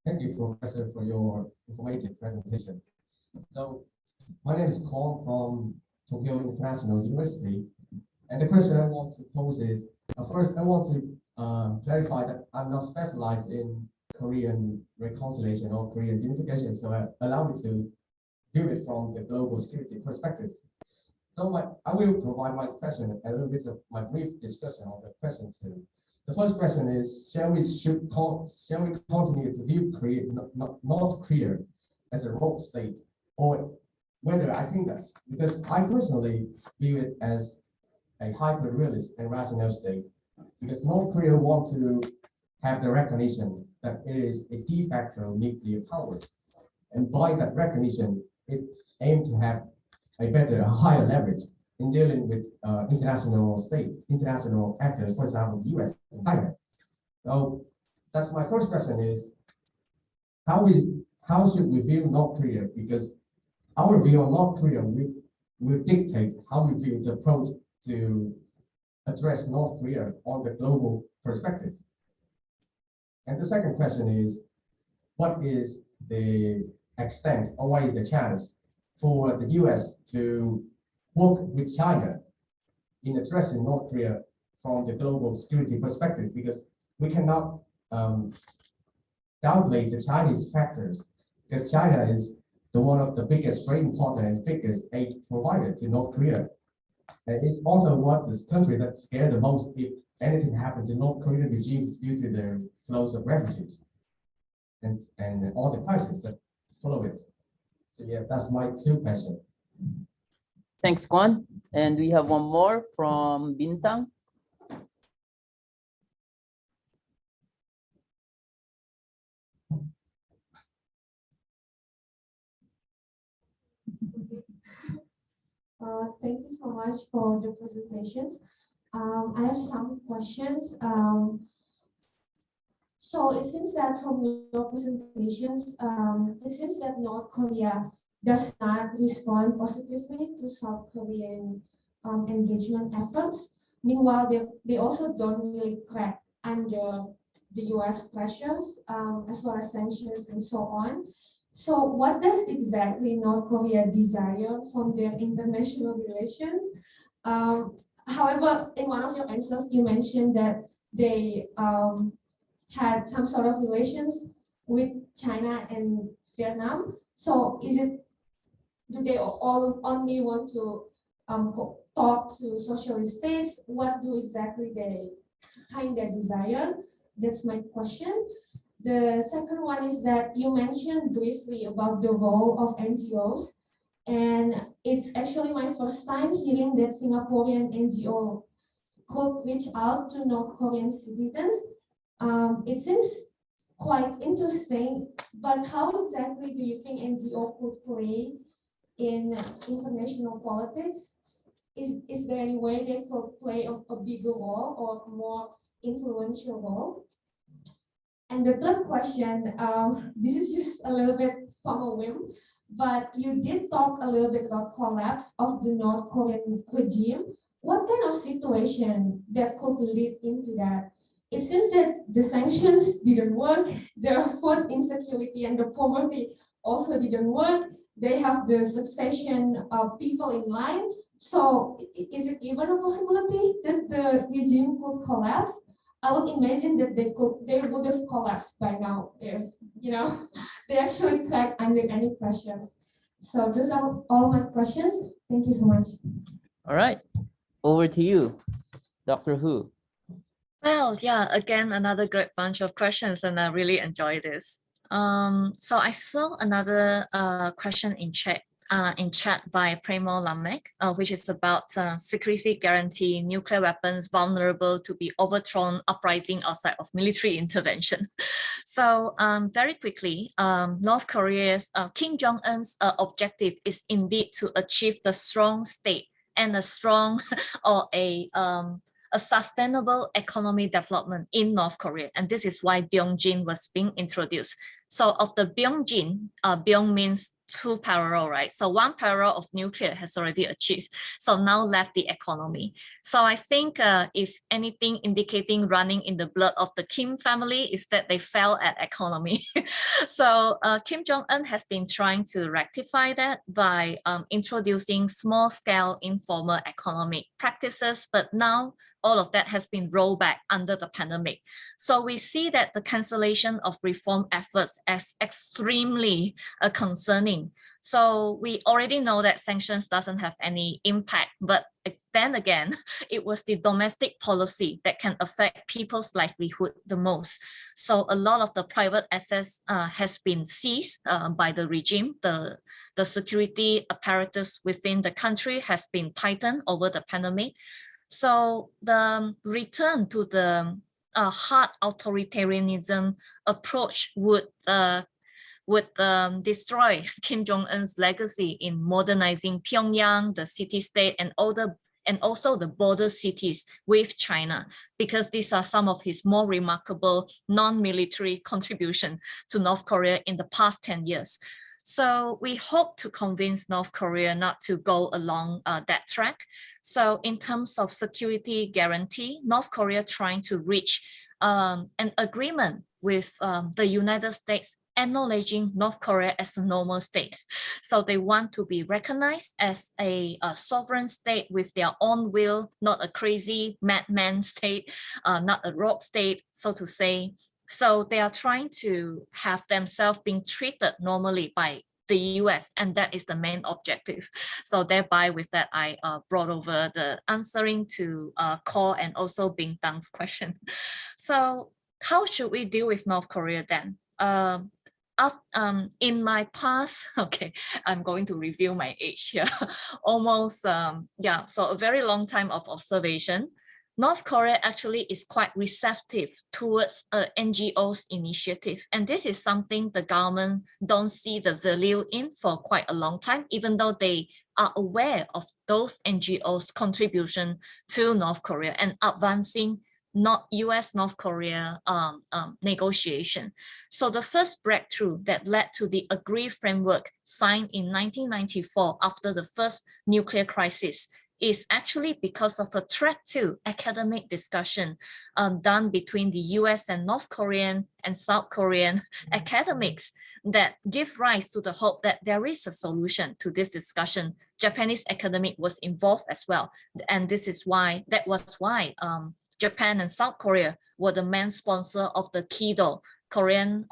Thank you, Professor, for your informative presentation. So my name is Kong from Tokyo International University. And the question I want to pose is, first I want to clarify that I'm not specialized in Korean reconciliation or Korean unification, so allow me to view it from the global security perspective. So I will provide my question a little bit of my brief discussion on the question too. The first question is, shall we continue to view Korea, North Korea as a rogue state, or whether I think that, because I personally view it as a hyper-realist and rational state, because North Korea want to have the recognition that it is a de facto nuclear power. And by that recognition, it aims to have a better, higher leverage in dealing with international actors, for example, the US and China. So that's my first question is, how should we view North Korea? Because our view on North Korea will dictate how we view the approach to address North Korea on the global perspective. And the second question is, what is the extent or what is the chance for the US to work with China in addressing North Korea from the global security perspective? Because we cannot downplay the Chinese factors, because China is one of the biggest trading partner and biggest aid provider to North Korea. And it's also one of the country that scared the most if anything happened to North Korean regime due to their flows of refugees and all the crises that follow it. So yeah, that's my two questions. Thanks, Kwan. And we have one more from Bintang. Thank you so much for the presentations. I have some questions. So it seems that from your presentations, it seems that North Korea does not respond positively to South Korean engagement efforts. Meanwhile, they also don't really crack under the US pressures, as well as sanctions and so on. So what does exactly North Korea desire from their international relations? However, in one of your answers, you mentioned that they had some sort of relations with China and Vietnam. So do they all only want to talk to socialist states? What do exactly they kind of desire? That's my question. The second one is that you mentioned briefly about the role of NGOs, and it's actually my first time hearing that Singaporean NGO could reach out to North Korean citizens. It seems quite interesting, but how exactly do you think NGO could play in international politics? Is there any way they could play a bigger role or a more influential role? And the third question, this is just a little bit from a whim, but you did talk a little bit about collapse of the North Korean regime. What kind of situation that could lead into that? It seems that the sanctions didn't work, the food insecurity and the poverty also didn't work. They have the succession of people in line. So is it even a possibility that the regime could collapse? I would imagine that they would have collapsed by now if they actually cracked under any pressures. So those are all my questions. Thank you so much. All right, over to you, Dr. Hu. Well, yeah, again, another great bunch of questions, and I really enjoy this. So I saw another question in chat by Premo Lamek, which is about security guarantee nuclear weapons vulnerable to be overthrown uprising outside of military intervention. So very quickly, North Korea's Kim Jong-un's objective is indeed to achieve the strong state and a strong or a sustainable economic development in North Korea. And this is why Byungjin was being introduced. So of the Byongjin, Byong means 2 parallel, right? So 1 parallel of nuclear has already achieved. So now left the economy. So I think if anything indicating running in the blood of the Kim family is that they fell at economy. So Kim Jong-un has been trying to rectify that by introducing small-scale informal economic practices, but now all of that has been rolled back under the pandemic. So we see that the cancellation of reform efforts as extremely concerning. So we already know that sanctions doesn't have any impact, but then again, it was the domestic policy that can affect people's livelihood the most. So a lot of the private assets has been seized by the regime. The security apparatus within the country has been tightened over the pandemic. So the return to the hard authoritarianism approach would destroy Kim Jong-un's legacy in modernizing Pyongyang, the city-state, and also the border cities with China, because these are some of his more remarkable non-military contributions to North Korea in the past 10 years. So we hope to convince North Korea not to go along that track. So in terms of security guarantee, North Korea trying to reach an agreement with the United States acknowledging North Korea as a normal state. So they want to be recognized as a sovereign state with their own will, not a crazy madman state, not a rogue state, so to say. So they are trying to have themselves being treated normally by the US, and that is the main objective. So thereby with that, I brought over the answering to Cole and also Bing Tang's question. So how should we deal with North Korea then? In my past, okay, I'm going to reveal my age here, almost, so a very long time of observation. North Korea actually is quite receptive towards NGOs initiative. And this is something the government don't see the value in for quite a long time, even though they are aware of those NGOs' contribution to North Korea and advancing not US-North Korea negotiation. So the first breakthrough that led to the agreed framework signed in 1994 after the first nuclear crisis is actually because of a track 2 academic discussion done between the US and North Korean and South Korean academics that give rise to the hope that there is a solution to this discussion. Japanese academic was involved as well. And that was why Japan and South Korea were the main sponsor of the KIDO, Korean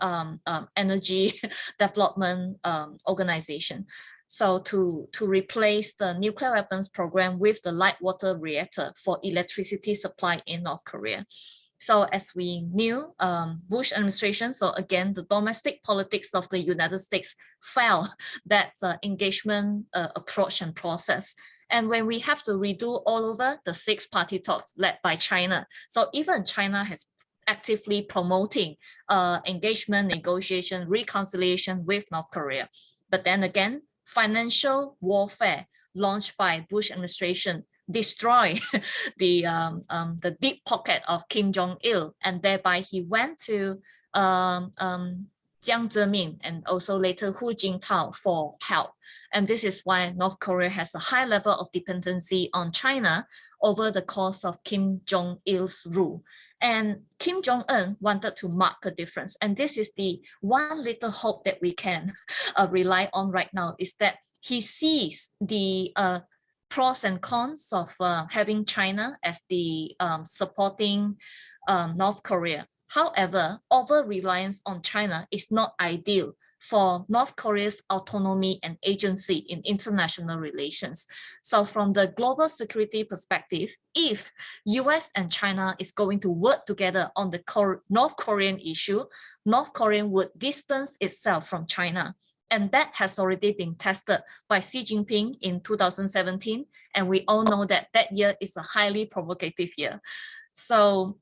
Energy Development Organization. So to replace the nuclear weapons program with the light water reactor for electricity supply in North Korea. So as we knew, Bush administration, so again, the domestic politics of the United States failed that engagement approach and process. And when we have to redo all over the 6-party talks led by China, so even China has actively promoting engagement, negotiation, reconciliation with North Korea. But then again, financial warfare launched by Bush administration destroy the deep pocket of Kim Jong-il, and thereby he went to Jiang Zemin and also later Hu Jintao for help. And this is why North Korea has a high level of dependency on China over the course of Kim Jong-il's rule. And Kim Jong-un wanted to mark a difference. And this is the one little hope that we can rely on right now, is that he sees the pros and cons of having China as the supporting North Korea. However, over-reliance on China is not ideal for North Korea's autonomy and agency in international relations. So from the global security perspective, if US and China is going to work together on the North Korean issue, North Korea would distance itself from China. And that has already been tested by Xi Jinping in 2017. And we all know that that year is a highly provocative year. So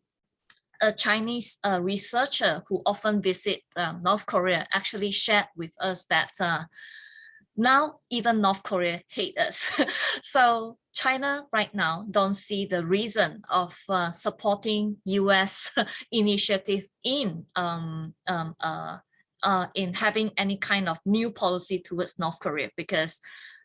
a Chinese researcher who often visit North Korea actually shared with us that now even North Korea hate us. So China right now don't see the reason of supporting US initiative in in having any kind of new policy towards North Korea, because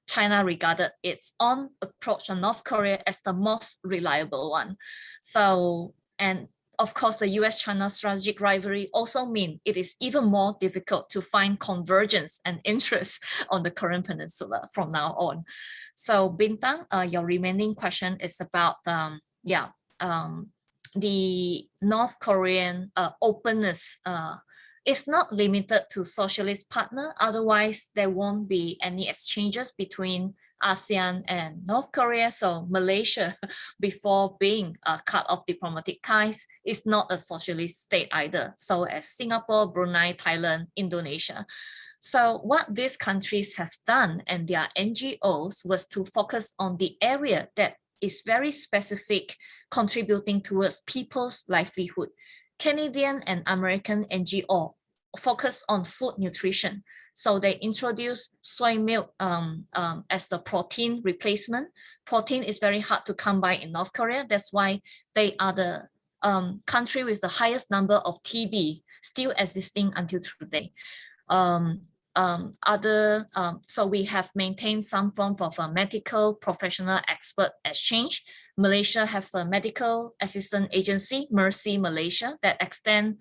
China regarded its own approach on North Korea as the most reliable one. So, and of course, the US-China strategic rivalry also means it is even more difficult to find convergence and interest on the Korean Peninsula from now on. So, Bintang, your remaining question is about, the North Korean openness. It's not limited to socialist partner, otherwise there won't be any exchanges between ASEAN and North Korea. So Malaysia, before being cut off diplomatic ties, is not a socialist state either. So as Singapore, Brunei, Thailand, Indonesia. So what these countries have done and their NGOs was to focus on the area that is very specific, contributing towards people's livelihood. Canadian and American NGO focus on food nutrition. So they introduced soy milk as the protein replacement. Protein is very hard to come by in North Korea. That's why they are the country with the highest number of TB still existing until today. So we have maintained some form of a medical professional expert exchange. Malaysia has a medical assistant agency, Mercy Malaysia, that extend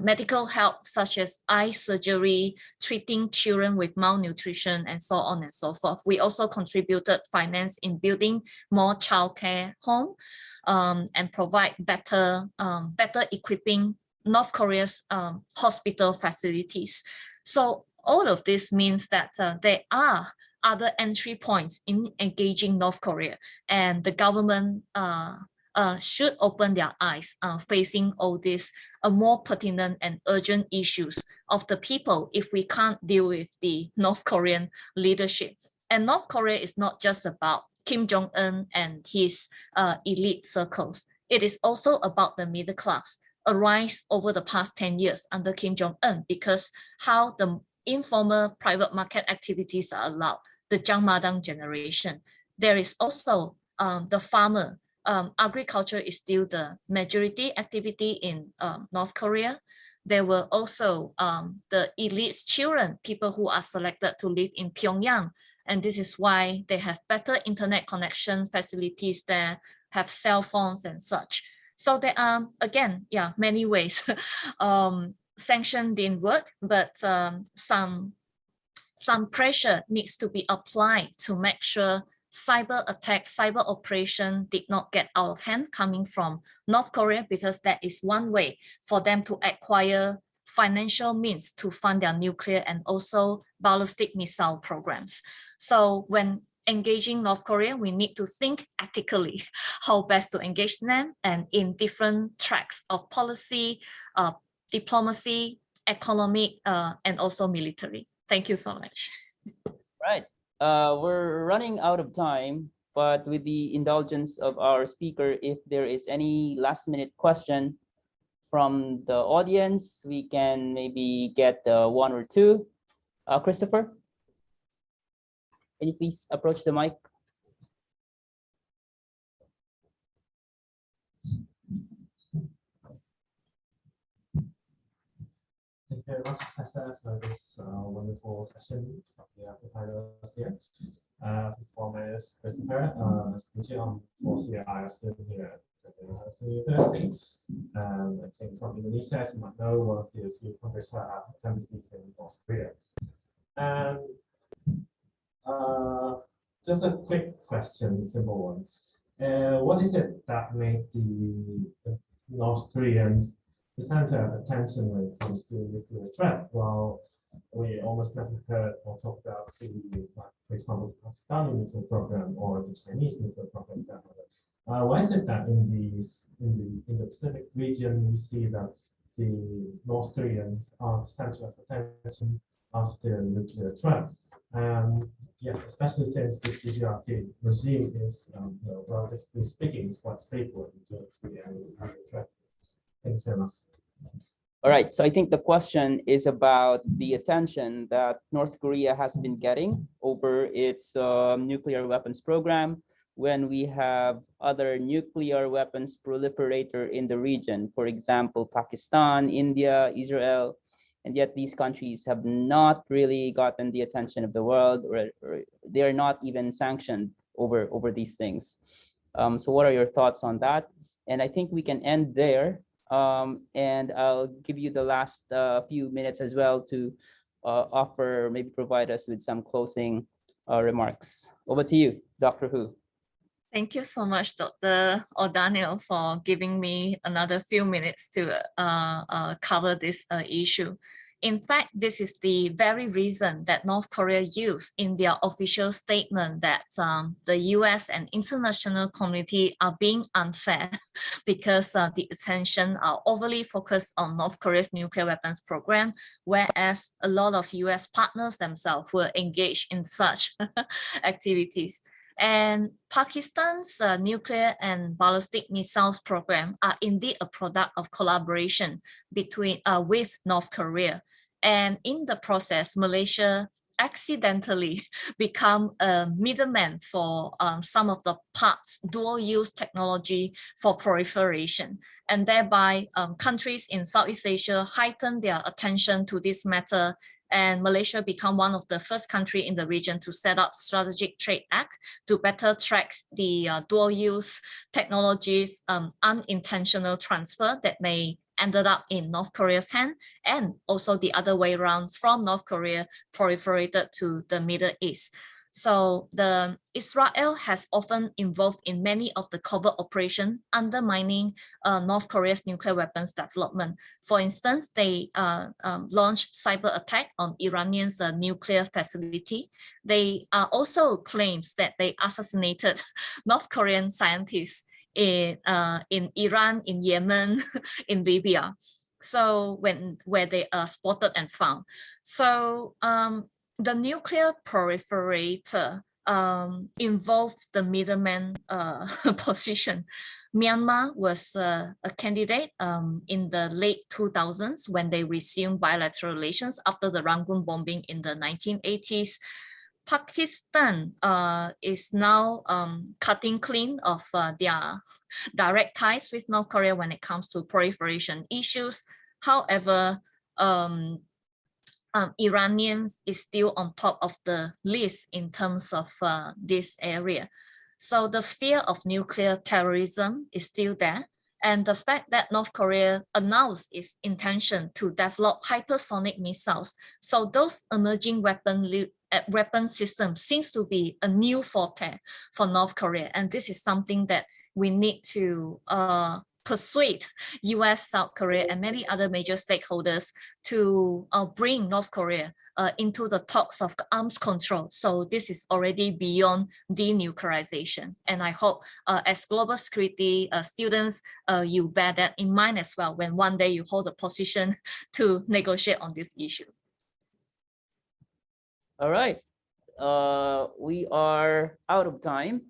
medical help such as eye surgery, treating children with malnutrition, and so on and so forth. We also contributed finance in building more childcare home and provide better equipping North Korea's hospital facilities. So all of this means that there are other entry points in engaging North Korea, and the government should open their eyes facing all these more pertinent and urgent issues of the people if we can't deal with the North Korean leadership. And North Korea is not just about Kim Jong-un and his elite circles. It is also about the middle class, a rise over the past 10 years under Kim Jong-un, because how the informal private market activities are allowed, the Jangmadang generation. There is also the farmer. Agriculture is still the majority activity in North Korea. There were also the elite's children, people who are selected to live in Pyongyang. And this is why they have better internet connection facilities there, have cell phones and such. So there are, again, many ways. Sanction didn't work, but some pressure needs to be applied to make sure cyber attacks, cyber operation did not get out of hand coming from North Korea, because that is one way for them to acquire financial means to fund their nuclear and also ballistic missile programs. So when engaging North Korea, we need to think ethically how best to engage them, and in different tracks of policy, diplomacy, economic, and also military. Thank you so much. Right. We're running out of time, but with the indulgence of our speaker, if there is any last minute question from the audience, we can maybe get one or two. Christopher, can you please approach the mic? Thank you very much, Professor, for this wonderful session of the panelists here. First of all, my name is Christopher. Nice to meet you. I'm fourth year EAIR student here at the University. I came from Indonesia, as you might know, one of the few countries that have embassies in North Korea. And just a quick question, simple one. What is it that made the North Koreans the center of attention when it comes to nuclear threat? Well, we almost never heard or talked about the, for example, the Pakistani nuclear program or the Chinese nuclear program. Why is it that in the Pacific region we see that the North Koreans are the center of attention of the nuclear threat? Yes, especially since the DPRK regime is, relatively speaking, is quite stable towards the nuclear threat. Thanks very much. All right, so I think the question is about the attention that North Korea has been getting over its nuclear weapons program. when we have other nuclear weapons proliferator in the region, for example, Pakistan, India, Israel, and yet these countries have not really gotten the attention of the world, or they are not even sanctioned over these things. So what are your thoughts on that? And I think we can end there. And I'll give you the last few minutes as well to offer, maybe provide us with some closing remarks. Over to you, Dr. Hu. Thank you so much, Dr. Ordaniel, for giving me another few minutes to cover this issue. In fact, this is the very reason that North Korea used in their official statement that the US and international community are being unfair because the attention are overly focused on North Korea's nuclear weapons program, whereas a lot of US partners themselves were engaged in such activities. And Pakistan's nuclear and ballistic missiles program are indeed a product of collaboration between with North Korea. And in the process, Malaysia accidentally become a middleman for some of the parts, dual-use technology for proliferation. And thereby, countries in Southeast Asia heighten their attention to this matter, and Malaysia become one of the first country in the region to set up Strategic Trade Act to better track the dual-use technologies unintentional transfer that may ended up in North Korea's hand, and also the other way around, from North Korea proliferated to the Middle East. So Israel has often involved in many of the covert operations undermining North Korea's nuclear weapons development. For instance, they launched cyber attack on Iranian's nuclear facility. They also claims that they assassinated North Korean scientists in Iran, in Yemen, in Libya. So where they are spotted and found. So the nuclear proliferator involved the middleman position. Myanmar was a candidate in the late 2000s when they resumed bilateral relations after the Rangoon bombing in the 1980s. Pakistan is now cutting clean of their direct ties with North Korea when it comes to proliferation issues. However, Iranians is still on top of the list in terms of this area. So the fear of nuclear terrorism is still there. And the fact that North Korea announced its intention to develop hypersonic missiles. So those emerging weapon systems seems to be a new forte for North Korea. And this is something that we need to persuade US, South Korea, and many other major stakeholders to bring North Korea into the talks of arms control. So this is already beyond denuclearization. And I hope as global security students, you bear that in mind as well when one day you hold a position to negotiate on this issue. All right, we are out of time.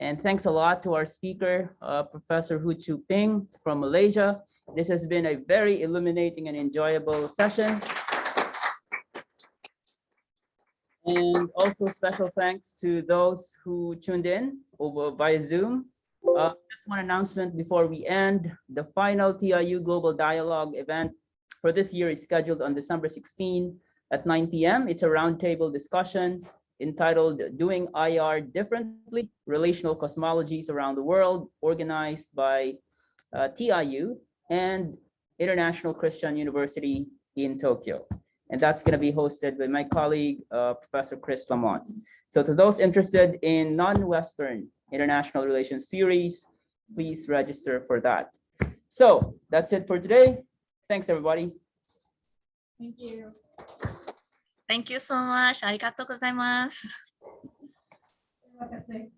And thanks a lot to our speaker, Professor Hu Chu Ping from Malaysia. This has been a very illuminating and enjoyable session. And also special thanks to those who tuned in over via Zoom. Just one announcement before we end. The final TIU Global Dialogue event for this year is scheduled on December 16 at 9 p.m. It's a roundtable discussion entitled Doing IR Differently, Relational Cosmologies Around the World, organized by TIU and International Christian University in Tokyo. And that's going to be hosted by my colleague, Professor Chris Lamont. So to those interested in non-Western international relations series, please register for that. So that's it for today. Thanks, everybody. Thank you. Thank you so much. ありがとうございます。Terima kasih.